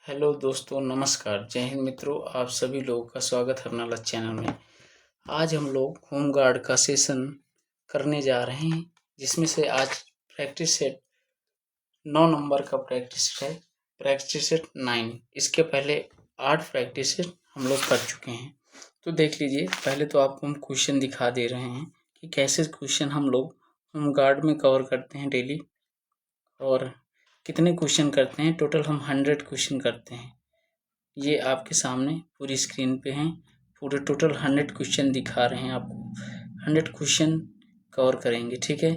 Hello दोस्तों, नमस्कार, जय हिंद मित्रों। आप सभी लोगों का स्वागत है अपना चैनल में। आज हम लोग होम गार्ड का सेशन करने जा रहे हैं, जिसमें से आज प्रैक्टिस सेट 9 नंबर का प्रैक्टिस है, प्रैक्टिस सेट 9। इसके पहले 8 प्रैक्टिस सेट हम लोग कर चुके हैं। तो देख लीजिए, पहले तो आपको हम क्वेश्चन दिखा दे रहे हैं कि कैसे क्वेश्चन हम लोग होम गार्ड में कवर करते हैं डेली, और कितने क्वेश्चन करते हैं। टोटल हम 100 क्वेश्चन करते हैं। ये आपके सामने पूरी स्क्रीन पे हैं। पूरे टोटल 100 क्वेश्चन दिखा रहे हैं आपको। 100 क्वेश्चन कवर करेंगे, ठीक है।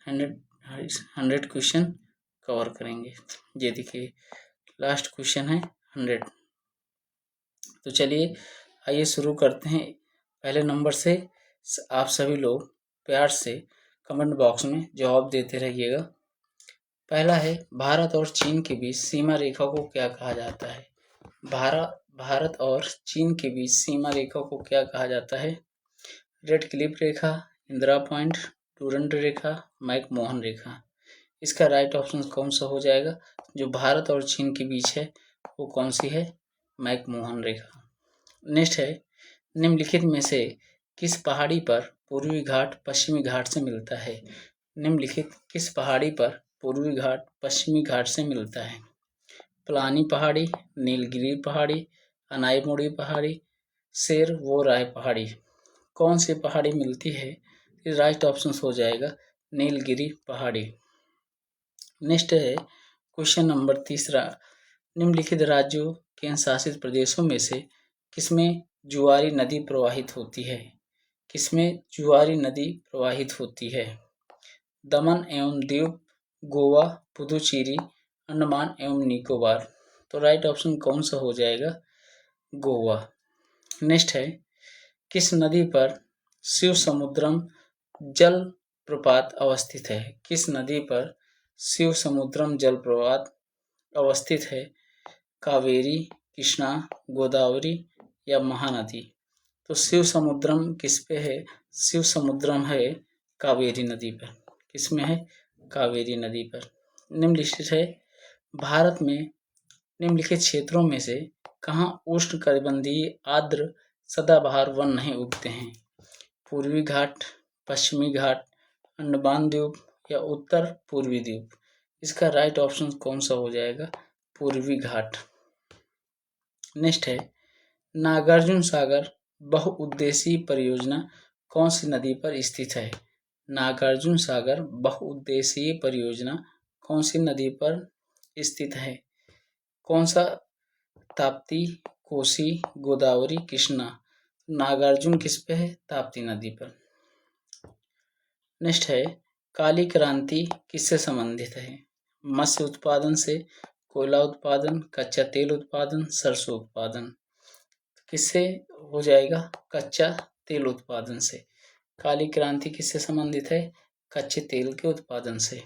100 क्वेश्चन कवर करेंगे। ये देखिए, लास्ट क्वेश्चन है 100। तो चलिए आइए शुरू करते हैं। पहले नंबर से आप सभी लोग प्यार से कमेंट बॉक्स में जवाब देते रहिएगा। पहला है, भारत और चीन के बीच सीमा रेखा को क्या कहा जाता है। भारत और चीन के बीच सीमा रेखा को क्या कहा जाता है। रेड क्लिफ रेखा, इंदिरा पॉइंट, डूरंड रेखा, मैकमोहन रेखा। इसका राइट ऑप्शन कौन सा हो जाएगा। जो भारत और चीन के बीच है वो कौन सी है, मैकमोहन रेखा। नेक्स्ट है, निम्नलिखित में से किस पहाड़ी पर पूर्वी घाट पश्चिमी घाट से मिलता है। निम्नलिखित किस पहाड़ी पर पूर्वी घाट पश्चिमी घाट से मिलता है। पलानी पहाड़ी, नीलगिरी पहाड़ी, अनाईमुड़ी पहाड़ी, शेर वो राय पहाड़ी। कौन सी पहाड़ी मिलती है। राइट ऑप्शन हो जाएगा नीलगिरी पहाड़ी। नेक्स्ट है क्वेश्चन नंबर तीसरा, निम्नलिखित राज्यों केंद्र शासित प्रदेशों में से किसमें जुआरी नदी प्रवाहित होती है। किसमें जुआरी नदी प्रवाहित होती है। दमन एवं दीव, गोवा, पुदुचेरी, अंडमान एवं निकोबार। तो राइट ऑप्शन कौन सा हो जाएगा, गोवा। नेक्स्ट है, किस नदी पर शिव समुद्रम जल प्रपात अवस्थित है। किस नदी पर शिव समुद्रम जल प्रपात अवस्थित है। कावेरी, कृष्णा, गोदावरी या महानदी। तो शिव समुद्रम किस पे है, शिव समुद्रम है कावेरी नदी पर। किसमें है, कावेरी नदी पर। निम्नलिखित है, भारत में निम्नलिखित क्षेत्रों में से कहाँ उष्णकटिबंधीय आर्द्र सदाबहार वन नहीं उगते हैं। पूर्वी घाट, पश्चिमी घाट, अंडमान द्वीप या उत्तर पूर्वी द्वीप। इसका राइट ऑप्शन कौन सा हो जाएगा, पूर्वी घाट। नेक्स्ट है, नागार्जुन सागर बहुउद्देशीय परियोजना कौन सी नदी पर स्थित है। नागार्जुन सागर बहुउद्देशीय परियोजना कौन सी नदी पर स्थित है। कौन सा, ताप्ती, कोसी, गोदावरी, कृष्णा। नागार्जुन किस पे है, ताप्ती नदी पर। नेक्स्ट है, काली क्रांति किससे संबंधित है। मत्स्य उत्पादन से, कोयला उत्पादन, कच्चा तेल उत्पादन, सरसों उत्पादन। किससे हो जाएगा, कच्चा तेल उत्पादन से। काली क्रांति किससे संबंधित है, कच्चे तेल के उत्पादन से।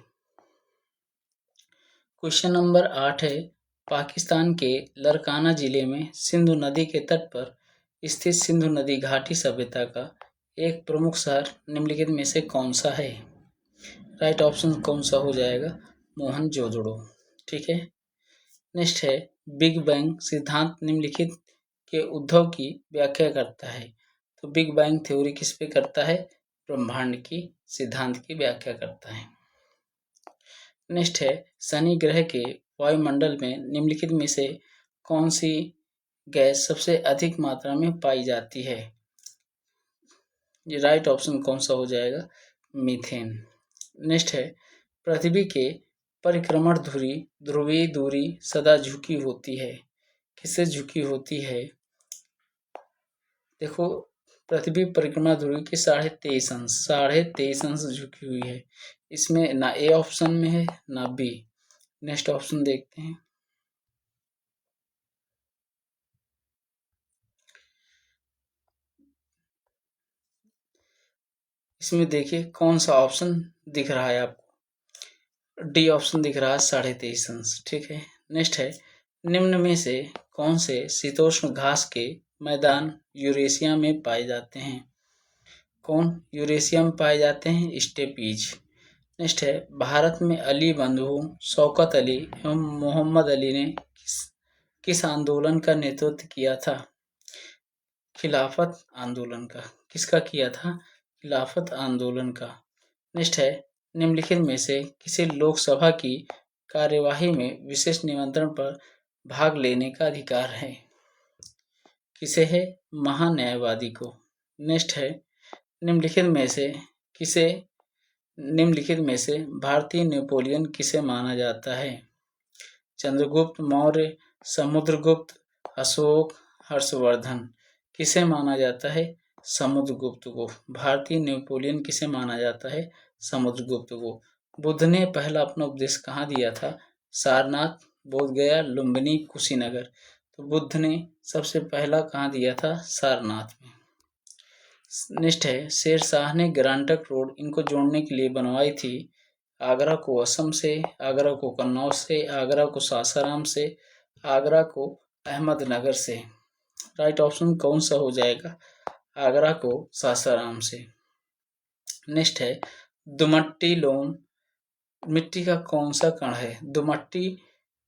क्वेश्चन नंबर 8 है, पाकिस्तान के लरकाना जिले में सिंधु नदी के तट पर स्थित सिंधु नदी घाटी सभ्यता का एक प्रमुख शहर निम्नलिखित में से कौन सा है। राइट ऑप्शन कौन सा हो जाएगा, मोहनजोदड़ो। ठीक है। नेक्स्ट है, बिग बैंग सिद्धांत निम्नलिखित के उद्भव की व्याख्या करता है। तो बिग बैंग थ्योरी किस पे करता है, ब्रह्मांड की सिद्धांत की व्याख्या करता है। नेक्स्ट है, शनि ग्रह के वायुमंडल में निम्नलिखित में से कौन सी गैस सबसे अधिक मात्रा में पाई जाती है। ये राइट ऑप्शन कौन सा हो जाएगा, मीथेन। नेक्स्ट है, पृथ्वी के परिक्रमण धुरी ध्रुवीय दूरी सदा झुकी होती है। किससे झुकी होती है, देखो, पृथ्वी परिक्रमा धुरी की 23.5 अंश झुकी हुई है। इसमें ना ए ऑप्शन में है ना बी। नेक्स्ट ऑप्शन देखते हैं। इसमें देखिए कौन सा ऑप्शन दिख रहा है आपको, डी ऑप्शन दिख रहा है 23.5 अंश। ठीक है। नेक्स्ट है, निम्न में से कौन से शीतोष्ण घास के मैदान यूरेशिया में पाए जाते हैं। कौन यूरेशिया में पाए जाते हैं, स्टेपीज। नेक्स्ट है, भारत में अली बंधुओं शौकत अली एवं मोहम्मद अली ने किस आंदोलन का नेतृत्व किया था? खिलाफत आंदोलन का। किसका किया था? खिलाफत आंदोलन का। नेक्स्ट है, निम्नलिखित में से किसे लोकसभा की कार्यवाही में विशेष निमंत्रण पर भाग लेने का अधिकार है? किसे है? महान्यायवादी को। नेक्स्ट है, निम्नलिखित में से किसे निम्नलिखित में से भारतीय नेपोलियन किसे माना जाता है? चंद्रगुप्त मौर्य, समुद्रगुप्त, अशोक, हर्षवर्धन। किसे माना जाता है? समुद्रगुप्त को। भारतीय नेपोलियन किसे माना जाता है? समुद्रगुप्त को। बुद्ध ने पहला अपना उपदेश कहाँ दिया था? सारनाथ, बोधगया, लुम्बिनी, कुशीनगर। तो बुद्ध ने सबसे पहला कहाँ दिया था? सारनाथ में। नेक्स्ट है, शेर शाह ने ग्रांटक रोड इनको जोड़ने के लिए बनवाई थी। आगरा को असम से, आगरा को कन्नौज से, आगरा को सासाराम से, आगरा को अहमदनगर से। राइट ऑप्शन कौन सा हो जाएगा? आगरा को सासाराम से। नेक्स्ट है, दुमट्टी लोम मिट्टी का कौन सा कण है? दुमट्टी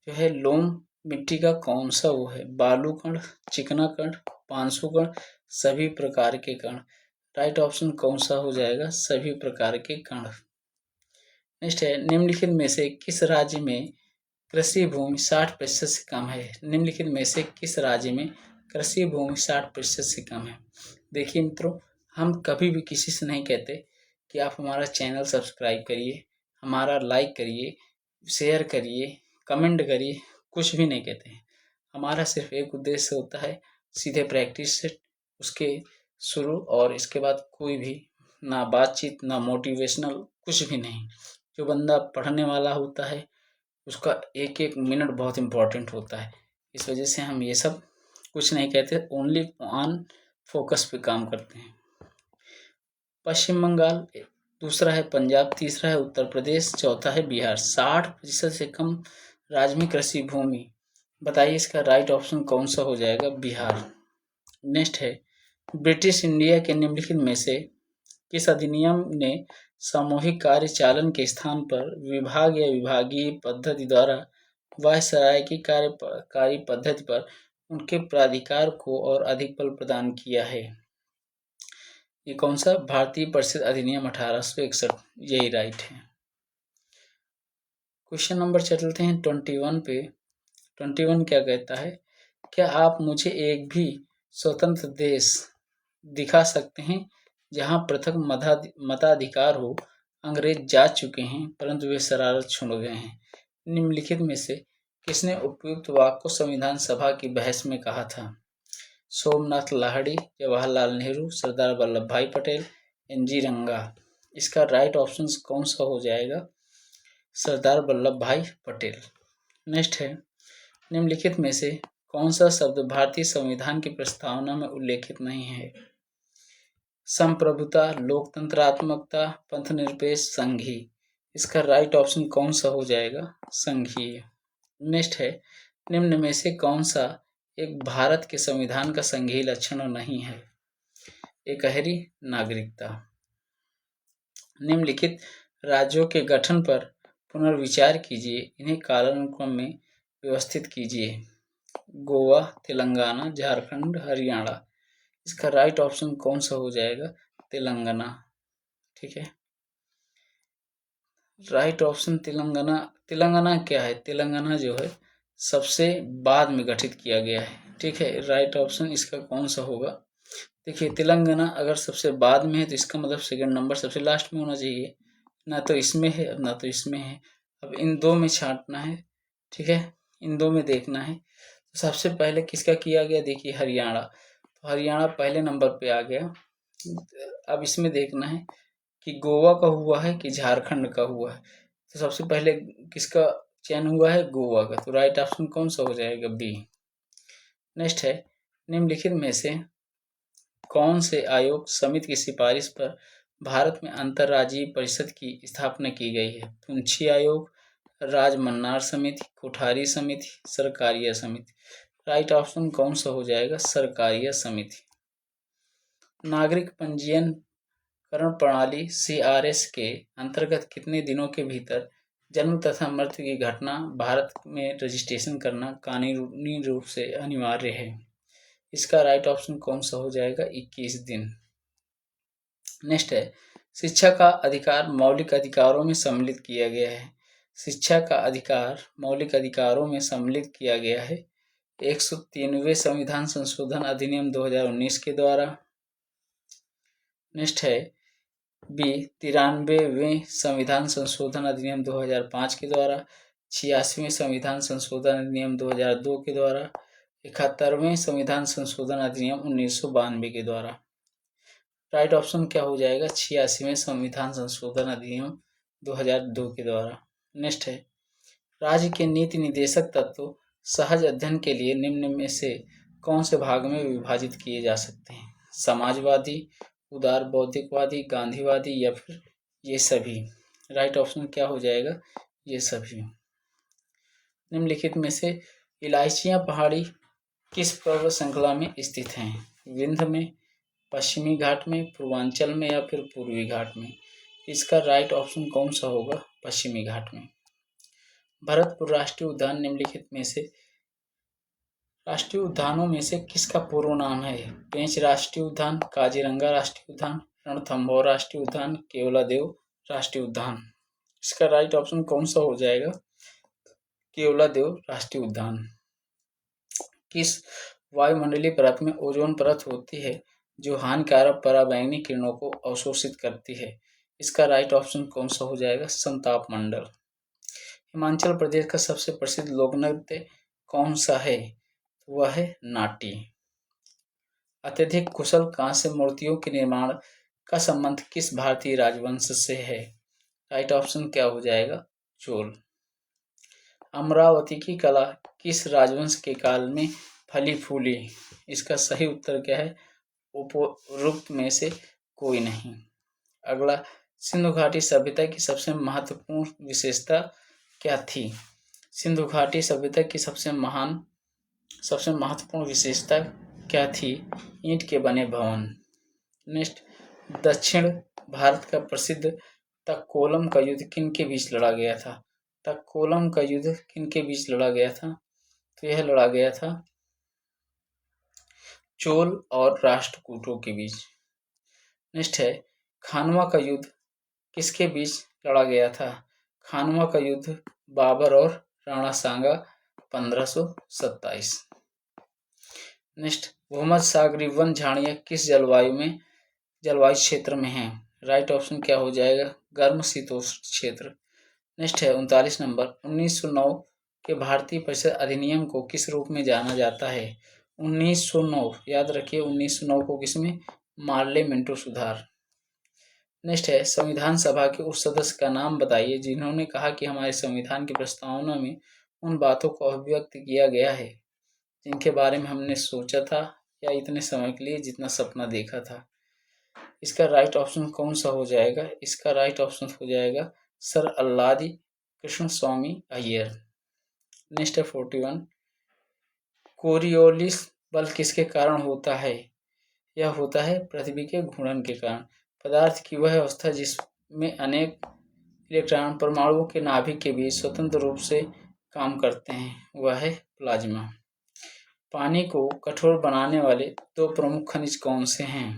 जो है लोम मिट्टी का कौन सा वो है? बालू कण, चिकना कण, पांसु कण, सभी प्रकार के कण। राइट ऑप्शन कौन सा हो जाएगा? सभी प्रकार के कण। नेक्स्ट है, निम्नलिखित में से किस राज्य में कृषि भूमि 60% से कम है? निम्नलिखित में से किस राज्य में कृषि भूमि 60% से कम है? देखिए मित्रों, हम कभी भी किसी से नहीं कहते कि आप हमारा चैनल सब्सक्राइब करिए, हमारा लाइक करिए, शेयर करिए, कमेंट करिए, कुछ भी नहीं कहते हैं। हमारा सिर्फ एक उद्देश्य होता है, सीधे प्रैक्टिस से उसके शुरू, और इसके बाद कोई भी ना बातचीत, ना मोटिवेशनल, कुछ भी नहीं। जो बंदा पढ़ने वाला होता है उसका एक एक मिनट बहुत इम्पोर्टेंट होता है। इस वजह से हम ये सब कुछ नहीं कहते, ओनली ऑन फोकस पे काम करते हैं। पश्चिम बंगाल, दूसरा है पंजाब, तीसरा है उत्तर प्रदेश, चौथा है बिहार। 60% से कम राज्य में कृषि भूमि। बताइए इसका राइट ऑप्शन कौन सा हो जाएगा? बिहार। नेक्स्ट है, ब्रिटिश इंडिया के निम्नलिखित में से किस अधिनियम ने सामूहिक कार्य चालन के स्थान पर विभाग या विभागीय पद्धति द्वारा वायसराय की कार्य पद्धति पर उनके प्राधिकार को और अधिक बल प्रदान किया है? ये कौन सा? भारतीय परिषद अधिनियम 1861। यही राइट है। क्वेश्चन नंबर चलते हैं 21 पे। 21 क्या कहता है? क्या आप मुझे एक भी स्वतंत्र देश दिखा सकते हैं जहां पृथक मताधिकार हो? अंग्रेज जा चुके हैं परंतु वे शरारत छोड़ गए हैं। निम्नलिखित में से किसने उपयुक्त वाक्य को संविधान सभा की बहस में कहा था? सोमनाथ लाहिड़ी, जवाहरलाल नेहरू, सरदार वल्लभ भाई पटेल, एनजी रंगा। इसका राइट ऑप्शन कौन सा हो जाएगा? सरदार वल्लभ भाई पटेल। नेक्स्ट है, निम्नलिखित में से कौन सा शब्द भारतीय संविधान की प्रस्तावना में उल्लेखित नहीं है? संप्रभुता, लोकतंत्रात्मकता, पंथनिरपेक्ष, संघीय। इसका राइट ऑप्शन कौन सा हो जाएगा? संघीय। नेक्स्ट है, निम्न में से कौन सा एक भारत के संविधान का संघीय लक्षण नहीं है? एकहरी नागरिकता। निम्नलिखित राज्यों के गठन पर पुनर्विचार कीजिए, इन्हें कालानुक्रम में व्यवस्थित कीजिए। गोवा, तेलंगाना, झारखंड, हरियाणा। इसका राइट ऑप्शन कौन सा हो जाएगा? तेलंगाना। ठीक है, राइट ऑप्शन तेलंगाना। तेलंगाना क्या है? तेलंगाना जो है सबसे बाद में गठित किया गया है। ठीक है, राइट ऑप्शन इसका कौन सा होगा? देखिए, तेलंगाना अगर सबसे बाद में है तो इसका मतलब सेकंड नंबर सबसे लास्ट में होना चाहिए। ना तो इसमें है और ना तो इसमें है। अब इन दो में छांटना है। ठीक है, इन दो में देखना है। तो सबसे पहले किसका किया गया? देखिए, हरियाणा। तो हरियाणा पहले नंबर पे आ गया। अब इसमें देखना है कि गोवा का हुआ है कि झारखंड का हुआ है। तो सबसे पहले किसका चयन हुआ है? गोवा का। तो राइट ऑप्शन कौन सा हो जाएगा? बी। नेक्स्ट है, निम्नलिखित में से कौन से आयोग समिति की सिफारिश पर भारत में अंतर्राज्यीय परिषद की स्थापना की गई है? पुंछी आयोग, राजमन्नार समिति, कोठारी समिति, सरकारिया समिति। राइट ऑप्शन कौन सा हो जाएगा? सरकारिया समिति। नागरिक पंजीयन करण प्रणाली CRS के अंतर्गत कितने दिनों के भीतर जन्म तथा मृत्यु की घटना भारत में रजिस्ट्रेशन करना कानूनी रूप से अनिवार्य है। इसका राइट ऑप्शन कौन सा हो जाएगा? 21 दिन। नेक्स्ट है, शिक्षा का अधिकार मौलिक अधिकारों में सम्मिलित किया गया है। शिक्षा का अधिकार मौलिक अधिकारों में सम्मिलित किया गया है 103वें संविधान संशोधन अधिनियम 2019 के द्वारा। नेक्स्ट है बी 93वें संविधान संशोधन अधिनियम 2005 के द्वारा, 86वें संविधान संशोधन अधिनियम 2002 के द्वारा, 71वें संविधान संशोधन अधिनियम 1992 के द्वारा। राइट ऑप्शन क्या हो जाएगा? 86वें संविधान संशोधन अधिनियम 2002 के द्वारा। नेक्स्ट है, राज्य के नीति निदेशक तत्व सहज अध्ययन के लिए निम्न में से कौन से भाग में विभाजित किए जा सकते हैं? समाजवादी, उदार बौद्धिकवादी, गांधीवादी या फिर ये सभी। राइट ऑप्शन क्या हो जाएगा? ये सभी। निम्नलिखित में से इलायचियां पहाड़ी किस पर्वत श्रृंखला में स्थित हैं? विंध्य में, पश्चिमी घाट में, पूर्वांचल में या फिर पूर्वी घाट में? इसका राइट ऑप्शन कौन सा होगा? पश्चिमी घाट में। भरतपुर राष्ट्रीय उद्यान निम्नलिखित में से राष्ट्रीय उद्यानों में से किसका पूर्व नाम है? पेंच राष्ट्रीय उद्यान, काजीरंगा राष्ट्रीय उद्यान, रणथंभौर राष्ट्रीय उद्यान, केवलादेव राष्ट्रीय उद्यान। इसका राइट ऑप्शन कौन सा हो जाएगा? केवलादेव राष्ट्रीय उद्यान। किस वायुमंडलीय परत में ओजोन परत होती है जो हानिकारक पराबैंगनी किरणों को अवशोषित करती है? इसका राइट ऑप्शन कौन सा हो जाएगा? समताप मंडल। हिमाचल प्रदेश का सबसे प्रसिद्ध लोक नृत्य कौन सा है? वह है नाटी। अत्यधिक कुशल कांस्य मूर्तियों के निर्माण का संबंध किस भारतीय राजवंश से है? राइट ऑप्शन क्या हो जाएगा? चोल। अमरावती की कला किस राजवंश के काल में फली फूली? इसका सही उत्तर क्या है? उपरोक्त में से कोई नहीं। अगला, सिंधु घाटी सभ्यता की सबसे महत्वपूर्ण विशेषता क्या थी? सिंधु घाटी सभ्यता की सबसे महत्वपूर्ण विशेषता क्या थी? ईंट के बने भवन। नेक्स्ट, दक्षिण भारत का प्रसिद्ध तक्कोलम का युद्ध किन के बीच लड़ा गया था? तक्कोलम का युद्ध किन के बीच लड़ा गया था? तो यह लड़ा गया था चोल और राष्ट्रकूटों के बीच। नेक्स्ट है, खानवा का युद्ध किसके बीच लड़ा गया था? खानवा का युद्ध बाबर और राणा सांगा 1527। नेक्स्ट, मोहम्मद सागरी वन झाड़ियाँ किस जलवायु क्षेत्र में हैं? राइट ऑप्शन क्या हो जाएगा? गर्म शीतोष्ण क्षेत्र। नेक्स्ट है 39 नंबर, 1909 के भारतीय परिषद अधिनियम को किस रूप में जाना जाता है? 1909, याद रखिए 1909 को किसमें? मार्ले मिंटो सुधार। नेक्स्ट है, संविधान सभा के उस सदस्य का नाम बताइए जिन्होंने कहा कि हमारे संविधान की प्रस्तावना में उन बातों को अभिव्यक्त किया गया है जिनके बारे में हमने सोचा था या इतने समय के लिए जितना सपना देखा था। इसका राइट ऑप्शन कौन सा हो जाएगा? इसका राइट ऑप्शन हो जाएगा सर अल्लादी कृष्ण स्वामी अय्यर। नेक्स्ट है 41, कोरियोलिस बल किसके कारण होता है? यह होता है पृथ्वी के घूर्णन के कारण। पदार्थ की वह अवस्था जिसमें अनेक इलेक्ट्रॉन परमाणुओं के नाभिक के बीच स्वतंत्र रूप से काम करते हैं वह है प्लाज्मा। पानी को कठोर बनाने वाले दो प्रमुख खनिज कौन से हैं?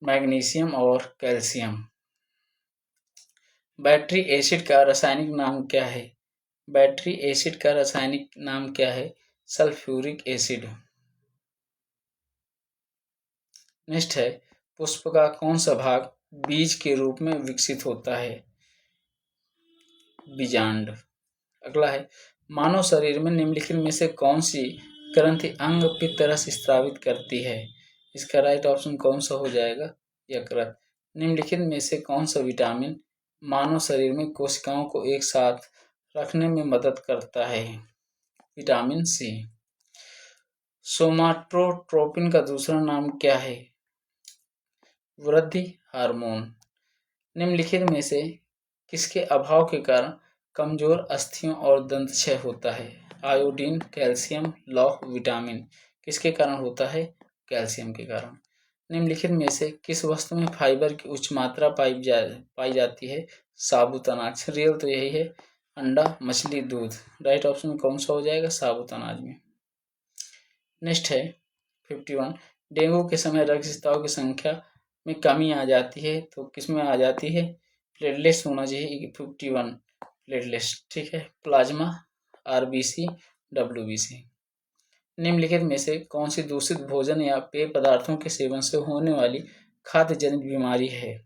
मैग्नीशियम और कैल्शियम। बैटरी एसिड का रासायनिक नाम क्या है? बैटरी एसिड का रासायनिक नाम क्या है? Sulphuric acid. नेक्स्ट है, पुष्प का कौन सा भाग बीज के रूप में विकसित होता है? बीजांड। अगला है, मानव शरीर में निम्नलिखित में से कौन सी ग्रंथि अंग पित्त रस स्रावित करती है? इसका राइट ऑप्शन कौन सा हो जाएगा? यकृत। निम्नलिखित में से कौन सा विटामिन मानव शरीर में कोशिकाओं को एक साथ रखने में मदद करता है? Vitamin C. सोमाटोट्रोपिन का दूसरा नाम क्या है? वृद्धि हार्मोन। निम्नलिखित में से किसके अभाव के कारण कमजोर अस्थियों और दंत क्षय होता है? आयोडीन, कैल्शियम, लौह, विटामिन। किसके कारण होता है? कैल्शियम के कारण। निम्नलिखित में से किस वस्तु में फाइबर की उच्च मात्रा पाई जाती है? साबुत अनाज। रियल तो यही है, अंडा, मछली, दूध। राइट ऑप्शन कौन सा हो जाएगा? साबुत अनाज में। नेक्स्ट है 51, डेंगू के समय रक्तस्राव की संख्या में कमी आ जाती है तो किसमें आ जाती है? प्लेटलेट्स होना चाहिए 51 प्लेटलेट्स, ठीक है। Plasma, RBC, WBC. निम्नलिखित में से कौन सी दूषित भोजन या पेय पदार्थों के सेवन से होने वाली खाद्य जनित बीमारी है?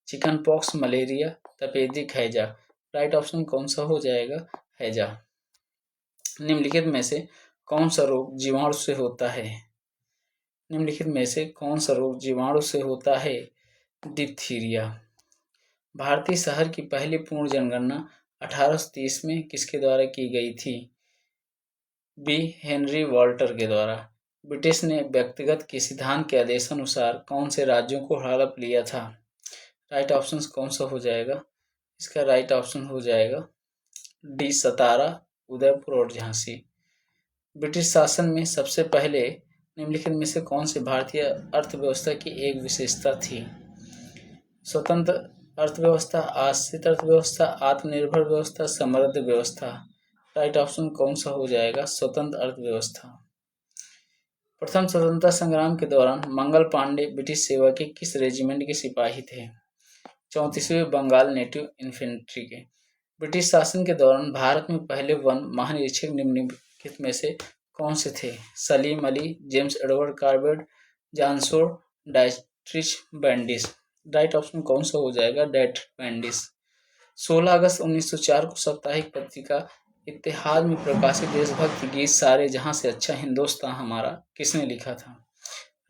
चिकन पॉक्स, मलेरिया, तपेदिक, हैजा। राइट ऑप्शन कौन सा हो जाएगा? हैजा। निम्नलिखित में से कौन सा रोग जीवाणु से होता है? निम्नलिखित में से कौन सा रोग जीवाणु से होता है? डिप्थीरिया। भारतीय शहर की पहली पूर्ण जनगणना 1830 में किसके द्वारा की गई थी? बी. हेनरी वॉल्टर के द्वारा। ब्रिटिश ने व्यक्तिगत के सिद्धांत के आदेशानुसार कौन से राज्यों को हड़प लिया था? राइट ऑप्शन कौन सा हो जाएगा? इसका राइट ऑप्शन हो जाएगा डी. सतारा, उदयपुर और झांसी। ब्रिटिश शासन में सबसे पहले निम्नलिखित में से कौन सी भारतीय अर्थव्यवस्था की एक विशेषता थी? स्वतंत्र अर्थव्यवस्था, आश्रित अर्थव्यवस्था, आत्मनिर्भर व्यवस्था, समृद्ध व्यवस्था। राइट ऑप्शन कौन सा हो जाएगा? स्वतंत्र अर्थव्यवस्था। प्रथम स्वतंत्रता संग्राम के दौरान मंगल पांडे ब्रिटिश सेवा के किस रेजिमेंट के सिपाही थे? 34वें बंगाल नेटिव इन्फेंट्री के। ब्रिटिश शासन के दौरान भारत में पहले वन महानिरीक्षक निम्नलिखित में से कौन से थे? Salim Ali, James Edward Corbett, जानसोर, डाइट्रिच बैंडिस। राइट ऑप्शन कौन सा हो जाएगा? डाइट्रिच बैंडिस। 16 अगस्त 1904 को साप्ताहिक पत्रिका इत्तेहाद में प्रकाशित देशभक्ति गीत सारे जहां से अच्छा हिंदुस्तान हमारा किसने लिखा था?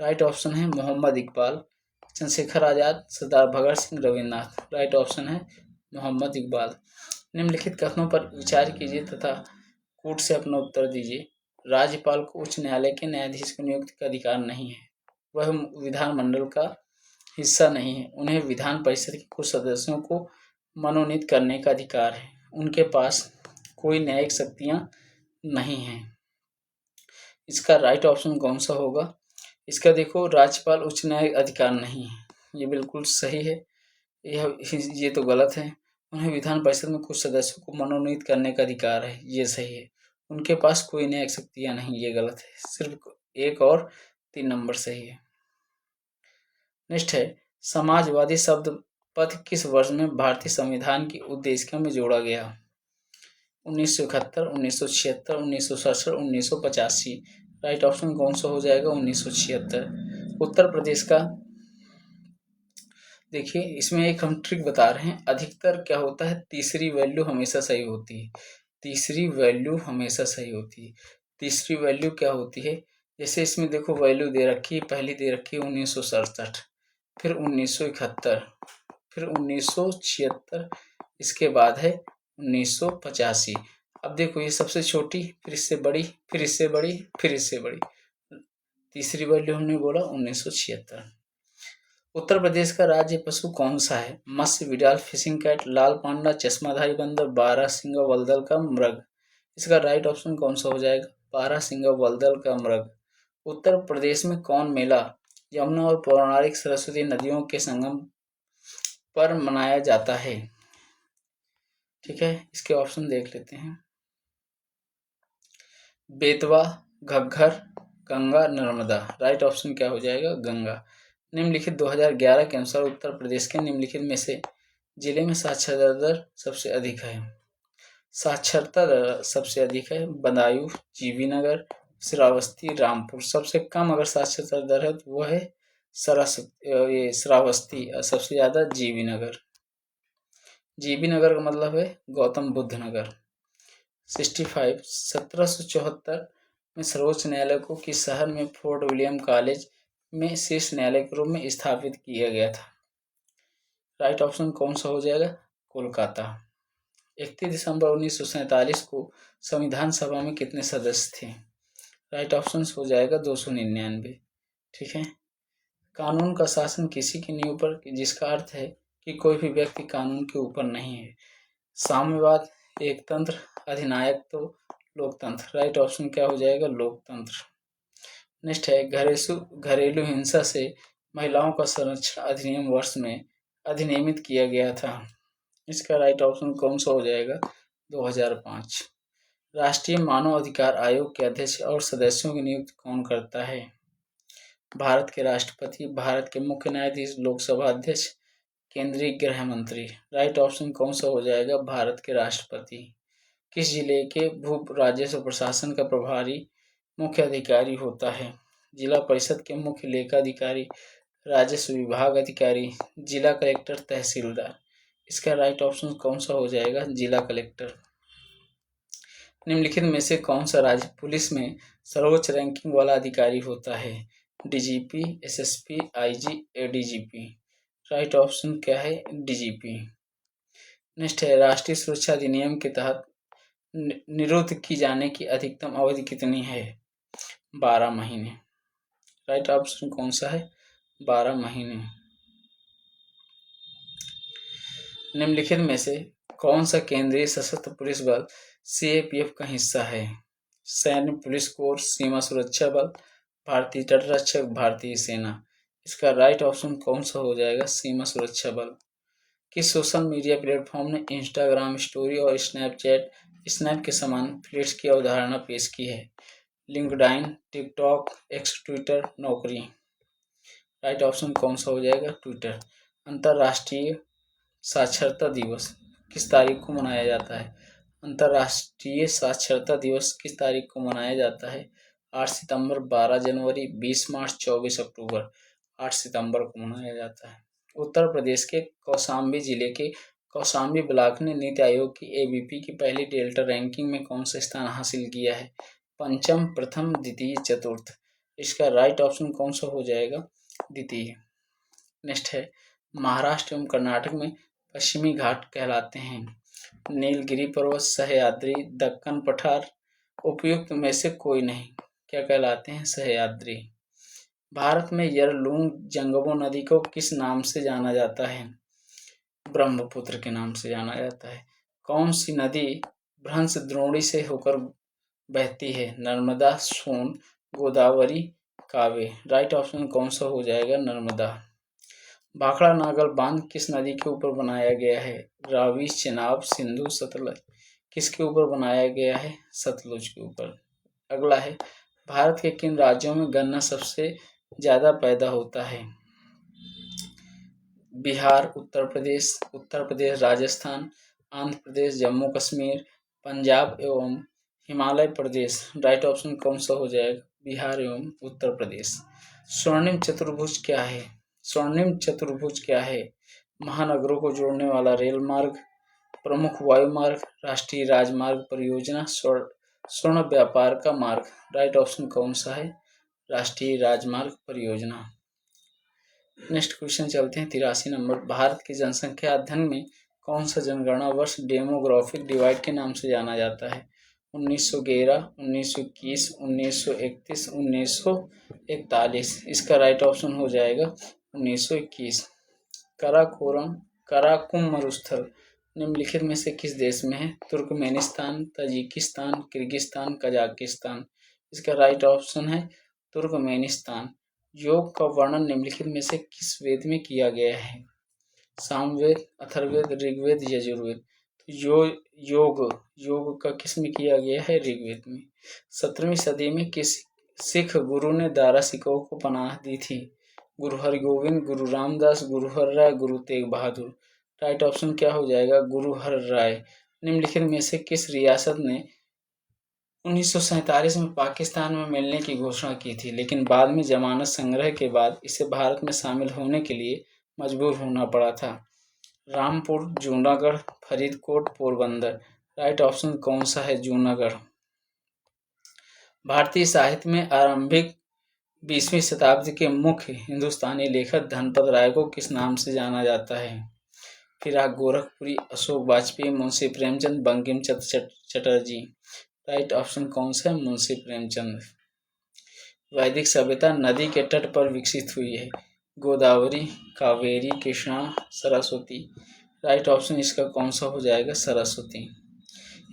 राइट ऑप्शन है मोहम्मद इकबाल, चंद्रशेखर आजाद, सरदार भगत सिंह, रविन्द्रनाथ। राइट ऑप्शन है मोहम्मद इकबाल। निम्नलिखित कथनों पर विचार कीजिए तथा कूट से अपना उत्तर दीजिए। राज्यपाल को उच्च न्यायालय के न्यायाधीश को नियुक्ति का अधिकार नहीं है, वह विधानमंडल का हिस्सा नहीं है, उन्हें विधान परिषद के कुछ सदस्यों को मनोनीत करने का अधिकार है, उनके पास कोई न्यायिक शक्तियां नहीं हैं। इसका राइट ऑप्शन कौन सा होगा? इसका देखो, राज्यपाल उच्च न्यायिक अधिकार नहीं है, ये बिल्कुल सही है। ये तो गलत है। उन्हें विधान परिषद में कुछ सदस्यों को मनोनीत करने का अधिकार है, ये सही है। उनके पास कोई न्यायिक शक्तियां नहीं, ये गलत है। सिर्फ 1 और 3 नंबर सही है। नेक्स्ट है समाजवादी शब्द पद किस वर्ष में भारतीय संविधान की उद्देशिका में जोड़ा गया? 1971, 1976, 1967, 1985। राइट ऑप्शन कौन सा हो जाएगा? 1976। उत्तर प्रदेश का देखिए, इसमें एक हम ट्रिक बता रहे हैं। अधिकतर क्या होता है, तीसरी वैल्यू हमेशा सही होती है। तीसरी वैल्यू हमेशा सही होती है। तीसरी वैल्यू क्या होती है? जैसे इसमें देखो वैल्यू दे रखी है, पहली दे रखी है 1967, फिर 1971, फिर 1976, इसके बाद है 1985। अब देखो ये सबसे छोटी, फिर इससे बड़ी, फिर इससे बड़ी, फिर इससे बड़ी। तीसरी वैल्यू हमने बोला 1976। उत्तर प्रदेश का राज्य पशु कौन सा है? मत्स्य, विडाल, फिशिंग कैट, लाल पांडा, चश्माधारी बंदर, बारहसिंगा वल्दल का मृग। इसका राइट ऑप्शन कौन सा हो जाएगा? बारहसिंगा वल्दल का मृग। उत्तर प्रदेश में कौन मेला यमुना और पौराणिक सरस्वती नदियों के संगम पर मनाया जाता है? ठीक है, इसके ऑप्शन देख लेते हैं। बेतवा, घग्गर, गंगा, नर्मदा। राइट ऑप्शन क्या हो जाएगा? गंगा। निम्नलिखित 2011 के अनुसार उत्तर प्रदेश के निम्नलिखित में से जिले में साक्षरता दर सबसे अधिक है? साक्षरता दर सबसे अधिक है बदायूं, जीवी नगर, श्रावस्ती, रामपुर। सबसे कम अगर साक्षरता दर है तो वो है श्रावस्ती, सबसे ज्यादा जीवी नगर। जीवी नगर का मतलब है गौतम बुद्ध नगर। 65 1774 में सर्वोच्च न्यायालय को किस शहर में फोर्ट विलियम कॉलेज में शीर्ष न्यायालय के रूप में स्थापित किया गया था? राइट ऑप्शन कौन सा हो जाएगा? कोलकाता। 31 दिसंबर 1947 को संविधान सभा में कितने सदस्य थे? राइट ऑप्शन हो जाएगा 299। ठीक है। कानून का शासन किसी की नींव पर, जिसका अर्थ है कि कोई भी व्यक्ति कानून के ऊपर नहीं है। साम्यवाद, एकतंत्र, अधिनायकत्व, लोकतंत्र। राइट ऑप्शन क्या हो जाएगा? लोकतंत्र। नेक्स्ट है घरेलू हिंसा से महिलाओं का संरक्षण अधिनियम वर्ष में अधिनियमित किया गया था? इसका राइट ऑप्शन कौन सा हो जाएगा? 2005। राष्ट्रीय मानव अधिकार आयोग के अध्यक्ष और सदस्यों की नियुक्ति कौन करता है? भारत के राष्ट्रपति, भारत के मुख्य न्यायाधीश, लोकसभा अध्यक्ष, केंद्रीय गृह मंत्री। राइट ऑप्शन कौन सा हो जाएगा? भारत के राष्ट्रपति। किस जिले के भू राजस्व प्रशासन का प्रभारी मुख्य अधिकारी होता है? जिला परिषद के मुख्य लेखाधिकारी, राजस्व विभाग अधिकारी, जिला कलेक्टर, तहसीलदार। इसका राइट ऑप्शन कौन सा हो जाएगा? जिला कलेक्टर। निम्नलिखित में से कौन सा राज्य पुलिस में सर्वोच्च रैंकिंग वाला अधिकारी होता है? DGP, SSP, IG, ADGP. Right option क्या है? डीजीपी। नेक्स्ट है, राष्ट्रीय सुरक्षा अधिनियम के तहत निरुद्ध की जाने की अधिकतम अवधि कितनी है? 12 महीने। राइट ऑप्शन कौन सा है? 12 महीने। निम्नलिखित में से कौन सा केंद्रीय सशस्त्र पुलिस बल सीएपीएफ का हिस्सा है? सैन्य पुलिस कोर, सीमा सुरक्षा बल, भारतीय तटरक्षक, भारतीय सेना। इसका राइट ऑप्शन कौन सा हो जाएगा? सीमा सुरक्षा बल। किस सोशल मीडिया प्लेटफॉर्म ने इंस्टाग्राम स्टोरी और स्नैप के समान फ्लिट्स की अवधारणा पेश की है? लिंक्डइन, टिकटॉक, एक्स, ट्विटर, नौकरी। राइट ऑप्शन कौन सा हो जाएगा? ट्विटर। अंतर्राष्ट्रीय साक्षरता दिवस किस तारीख को मनाया जाता है? अंतर्राष्ट्रीय साक्षरता दिवस किस तारीख को मनाया जाता है? 8 सितंबर, 12 जनवरी, 20 मार्च, 24 अक्टूबर। 8 सितंबर को मनाया जाता है। उत्तर प्रदेश के कौशाम्बी जिले के कौशाम्बी ब्लॉक ने नीति आयोग की एबीपी की पहली डेल्टा रैंकिंग में कौन सा स्थान हासिल किया है? पंचम, प्रथम, द्वितीय, चतुर्थ। इसका राइट ऑप्शन कौन सा हो जाएगा? द्वितीय। नेक्स्ट है, महाराष्ट्र एवं कर्नाटक में पश्चिमी घाट कहलाते हैं? नीलगिरी पर्वत, सह्याद्री, दक्कन पठार। उपयुक्त में से कोई नहीं। क्या कहलाते हैं? सह्याद्री। भारत में यरलुंग जंगबो नदी को किस नाम से जाना जाता है? ब्रह्मपुत्र के नाम से जाना जाता है। कौन सी नदी भ्रंश द्रोणी से होकर बहती है? नर्मदा, सोन, गोदावरी, कावे। राइट ऑप्शन कौन सा हो जाएगा? नर्मदा। भाखड़ा नागल बांध किस नदी के ऊपर बनाया गया है? रावी, चेनाब, सिंधु, सतलज। किसके ऊपर बनाया गया है? सतलुज के ऊपर। अगला है, भारत के किन राज्यों में गन्ना सबसे ज्यादा पैदा होता है? बिहार, उत्तर प्रदेश, राजस्थान, आंध्र प्रदेश, जम्मू कश्मीर, पंजाब एवं हिमाचल प्रदेश। राइट ऑप्शन कौन सा हो जाएगा? बिहार एवं उत्तर प्रदेश। स्वर्णिम चतुर्भुज क्या है? स्वर्णिम चतुर्भुज क्या है? महानगरों को जोड़ने वाला रेल मार्ग, प्रमुख वायु मार्ग, राष्ट्रीय राजमार्ग परियोजना, स्वर्ण व्यापार का मार्ग। राइट ऑप्शन कौन सा है? राष्ट्रीय राजमार्ग परियोजना। नेक्स्ट क्वेश्चन चलते हैं 83 नंबर। भारत की जनसंख्या अध्ययन में कौन सा जनगणना वर्ष डेमोग्राफिक डिवाइड के नाम से जाना जाता है? 1911, 1921, 1931, 1941। इसका राइट ऑप्शन हो जाएगा 1921। काराकोरम मरुस्थल निम्नलिखित में से किस देश में है? Turkmenistan, Tajikistan, Kyrgyzstan, Kazakhstan. इसका राइट ऑप्शन है तुर्कमेनिस्तान। योग का वर्णन निम्नलिखित में से किस वेद में किया गया है? सामवेद, अथर्ववेद, ऋग्वेद, यजुर्वेद। योग का किस में किया गया है? ऋग्वेद में। 17वीं सदी में किस सिख गुरु ने दारा सिकोह को पनाह दी थी? गुरु हरगोविंद, गुरु रामदास, गुरु हरराय, गुरु तेग बहादुर। राइट ऑप्शन क्या हो जाएगा? गुरु हरराय। निम्नलिखित में से किस रियासत ने 1947 में पाकिस्तान में मिलने की घोषणा की थी, लेकिन बाद में जमानत संग्रह के बाद इसे भारत में शामिल होने के लिए मजबूर होना पड़ा था? रामपुर, जूनागढ़, फरीदकोट, पोरबंदर। राइट ऑप्शन कौन सा है? जूनागढ़। भारतीय साहित्य में आरंभिक 20वीं शताब्दी के मुख्य हिंदुस्तानी लेखक धनपत राय को किस नाम से जाना जाता है? फिराक गोरखपुरी, अशोक वाजपेयी, मुंशी प्रेमचंद, बंकिम चंद्र चटर्जी। राइट ऑप्शन कौन सा है? मुंशी प्रेमचंद। वैदिक सभ्यता नदी के तट पर विकसित हुई है? गोदावरी, कावेरी, कृष्णा, सरस्वती। राइट ऑप्शन इसका कौन सा हो जाएगा? सरस्वती।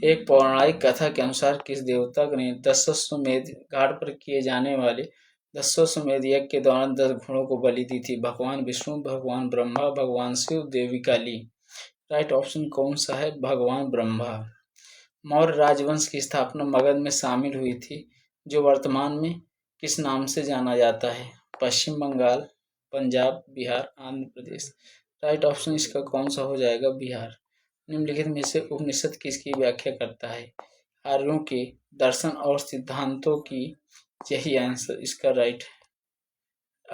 एक पौराणिक कथा के अनुसार किस देवता ने दशाश्वमेध घाट पर किए जाने वाले दशाश्वमेध यज्ञ के दौरान 10 घोड़ों को बलि दी थी? भगवान विष्णु, भगवान ब्रह्मा, भगवान शिव, देवी काली। राइट ऑप्शन कौन सा है? भगवान ब्रह्मा। मौर्य राजवंश की स्थापना मगध में शामिल हुई थी, जो वर्तमान में किस नाम से जाना जाता है? पश्चिम बंगाल, पंजाब, बिहार, आंध्र प्रदेश। राइट ऑप्शन इसका कौन सा हो जाएगा? बिहार। निम्नलिखित में से उपनिषद किसकी व्याख्या करता है? आर्यों के दर्शन और सिद्धांतों की। यही आंसर इसका राइट है।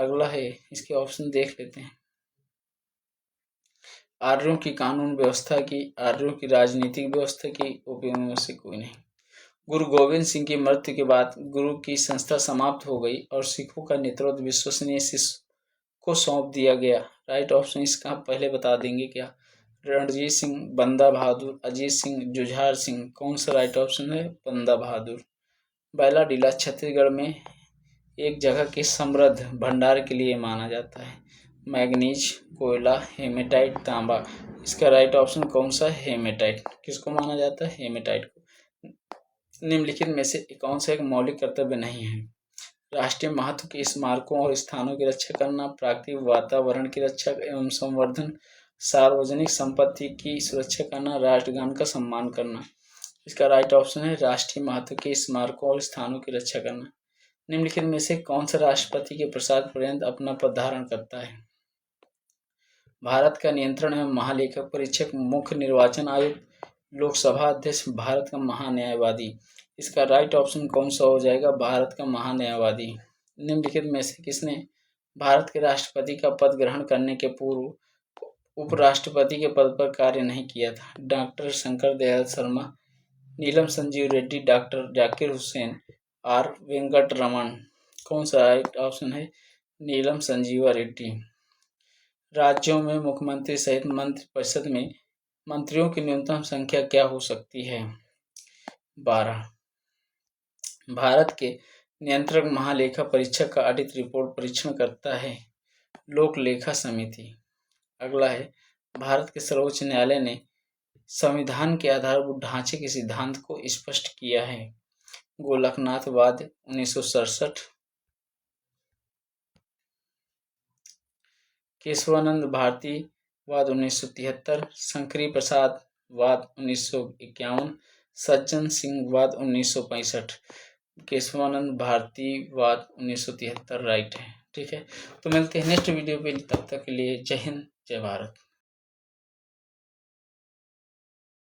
अगला है, इसके ऑप्शन देख लेते हैं। आर्यों की कानून व्यवस्था की, आर्यों की राजनीतिक व्यवस्था की, उपयोगों में से कोई नहीं। गुरु गोविंद सिंह की मृत्यु के बाद गुरु की संस्था समाप्त हो गई और सिखों का नेतृत्व विश्वसनीय शिष्य को सौंप दिया गया। राइट ऑप्शन इसका पहले बता देंगे क्या? रणजीत सिंह, बंदा बहादुर, अजीत सिंह, जुझार सिंह। कौन सा राइट ऑप्शन है? बंदा बहादुर। बैलाडीला छत्तीसगढ़ में एक जगह के समृद्ध भंडार के लिए माना जाता है। मैग्नीज, कोयला, हेमेटाइट, तांबा। इसका राइट ऑप्शन कौन सा? हेमेटाइट। किसको माना जाता है? हेमेटाइट को। निम्नलिखित में से कौन सा एक मौलिक कर्तव्य नहीं है? राष्ट्रीय महत्व के स्मारकों और स्थानों की रक्षा करना, प्राकृतिक वातावरण की रक्षा एवं संवर्धन, सार्वजनिक संपत्ति की सुरक्षा करना, राष्ट्रगान का सम्मान करना। इसका राइट ऑप्शन है राष्ट्रीय महत्व के स्मारकों और स्थानों की रक्षा करना। निम्नलिखित में से कौन सा राष्ट्रपति के प्रसाद पर्यंत अपना पद धारण करता है? भारत का नियंत्रण एवं महालेखक परीक्षक, मुख्य निर्वाचन आयुक्त, लोकसभा अध्यक्ष, भारत का महान्यायवादी। इसका राइट ऑप्शन कौन सा हो जाएगा? भारत का महान्यायवादी। निम्नलिखित में से किसने भारत के राष्ट्रपति का पद ग्रहण करने के पूर्व उपराष्ट्रपति के पद पर कार्य नहीं किया था? Doctor Shankar Dayal Sharma, Neelam Sanjiva Reddy, doctor Zakir Hussain, R Venkataraman. कौन सा राइट ऑप्शन है? नीलम संजीवा रेड्डी। राज्यों में मुख्यमंत्री सहित मंत्रिपरिषद में मंत्रियों की न्यूनतम संख्या क्या हो सकती है? 12। भारत के नियंत्रक महालेखा परीक्षक का ऑडिट रिपोर्ट परीक्षण करता है लोक लेखा समिति। अगला है, भारत के सर्वोच्च न्यायालय ने संविधान के आधारभूत ढांचे के सिद्धांत को स्पष्ट किया है। गोलकनाथवाद 1967, केशवानंद भारती वाद 1973, शंकरी प्रसाद वाद 1951, सज्जन सिंह वाद 1965। केशवानंद भारती वाद 1973 राइट है। ठीक है, तो मिलते हैं नेक्स्ट वीडियो पे, तब तक के लिए जय हिंद, जय भारत।